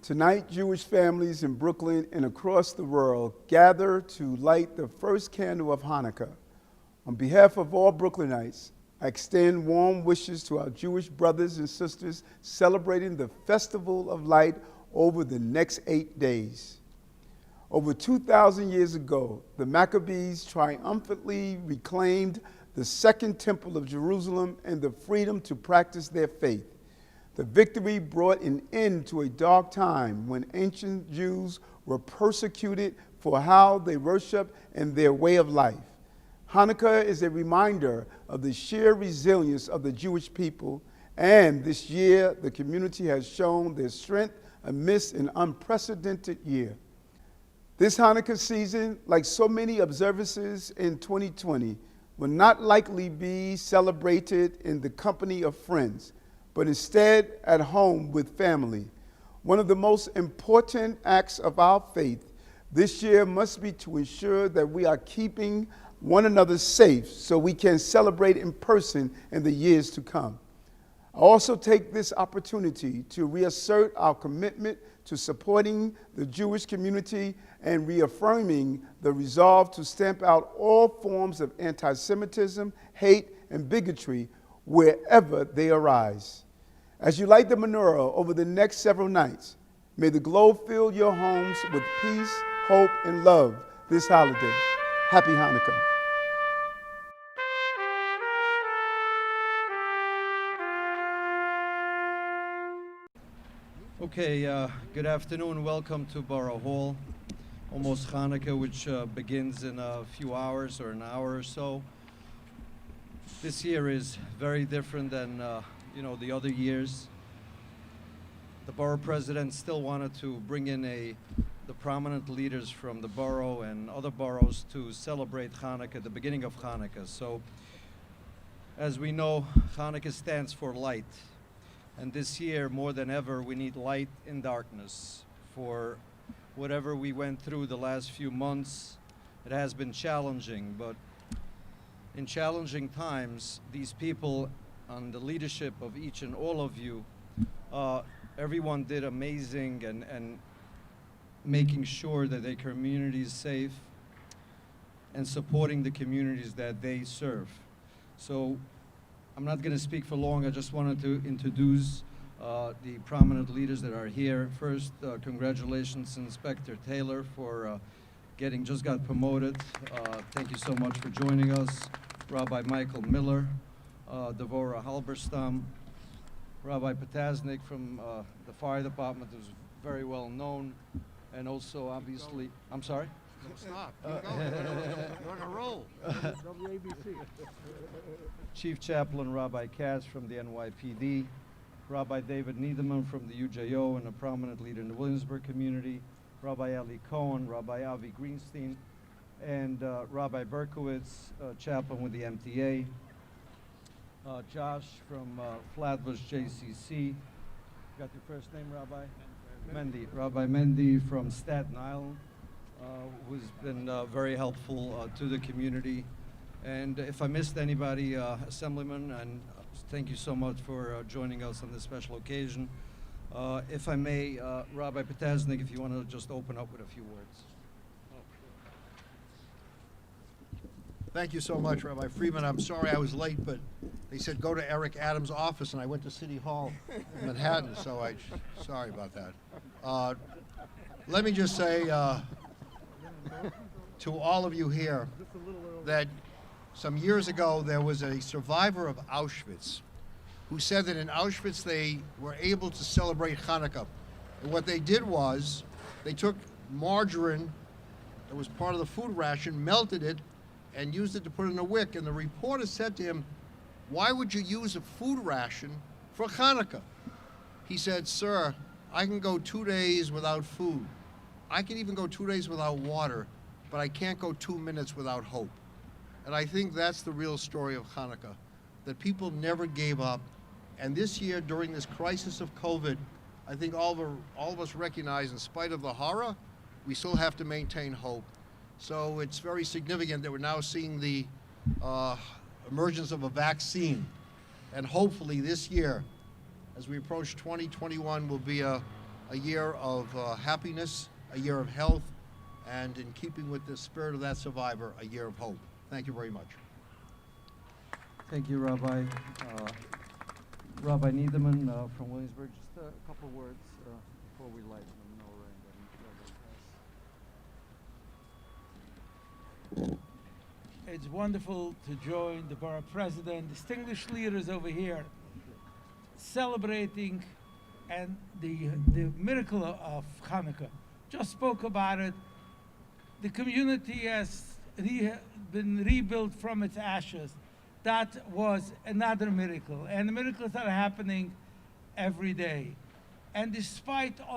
Tonight, Jewish families in Brooklyn and across the world gather to light the first candle of Hanukkah. On behalf of all Brooklynites, I extend warm wishes to our Jewish brothers and sisters celebrating the Festival of Light over the next 8 days. Over 2,000 years ago, the Maccabees triumphantly reclaimed the Second Temple of Jerusalem and the freedom to practice their faith. The victory brought an end to a dark time when ancient Jews were persecuted for how they worship and their way of life. Hanukkah is a reminder of the sheer resilience of the Jewish people, and this year the community has shown their strength amidst an unprecedented year. This Hanukkah season, like so many observances in 2020, will not likely be celebrated in the company of friends, but instead at home with family. One of the most important acts of our faith this year must be to ensure that we are keeping one another safe so we can celebrate in person in the years to come. I also take this opportunity to reassert our commitment to supporting the Jewish community and reaffirming the resolve to stamp out all forms of anti-Semitism, hate, and bigotry wherever they arise. As you light the menorah over the next several nights, may the glow fill your homes with peace, hope, and love this holiday. Happy Hanukkah. Okay, good afternoon. Welcome to Borough Hall. Almost Hanukkah, which begins in a few hours or an hour or so. This year is very different than the other years. The borough president still wanted to bring in the prominent leaders from the borough and other boroughs to celebrate Hanukkah, the beginning of Hanukkah. So, as we know, Hanukkah stands for light. And this year, more than ever, we need light in darkness. For whatever we went through the last few months, it has been challenging, but in challenging times, these people, on the leadership of each and all of you, everyone did amazing and making sure that their community is safe and supporting the communities that they serve. So I'm not going to speak for long. I just wanted to introduce the prominent leaders that are here. First, congratulations, Inspector Taylor, for just got promoted. Thank you so much for joining us. Rabbi Michael Miller, Devorah Halberstam, Rabbi Potasnik from the fire department, who's very well known, and also obviously, I'm sorry? Don't stop. Keep going. You're on a roll. WABC. Chief Chaplain Rabbi Katz from the NYPD, Rabbi David Niederman from the UJO and a prominent leader in the Williamsburg community, Rabbi Ali Cohen, Rabbi Avi Greenstein, and Rabbi Berkowitz, chaplain with the MTA, Josh from Flatbush JCC. Got your first name, Rabbi? Mendy. Rabbi Mendy from Staten Island, who's been very helpful to the community. And if I missed anybody, Assemblyman, and thank you so much for joining us on this special occasion. If I may, Rabbi Potasnik, if you want to just open up with a few words. Thank you so much, Rabbi Friedman. I'm sorry I was late, but they said go to Eric Adams' office, and I went to City Hall in Manhattan, so sorry about that. Let me just say to all of you here that some years ago there was a survivor of Auschwitz who said that in Auschwitz they were able to celebrate Hanukkah. And what they did was they took margarine that was part of the food ration, melted it, and used it to put in a wick. And the reporter said to him, "Why would you use a food ration for Hanukkah?" He said, "Sir, I can go 2 days without food. I can even go 2 days without water, but I can't go 2 minutes without hope." And I think that's the real story of Hanukkah, that people never gave up. And this year, during this crisis of COVID, I think all of us recognize, in spite of the horror, we still have to maintain hope. So it's very significant that we're now seeing the emergence of a vaccine. And hopefully this year, as we approach 2021, will be a a year of happiness, a year of health, and in keeping with the spirit of that survivor, a year of hope. Thank you very much. Thank you, Rabbi. Rabbi Niederman from Williamsburg. Just a couple words before we light the menorah and then It's wonderful to join the Borough President, distinguished leaders over here, celebrating and the miracle of Hanukkah. Just spoke about it. The community has been rebuilt from its ashes. That was another miracle. And the miracles are happening every day. And despite all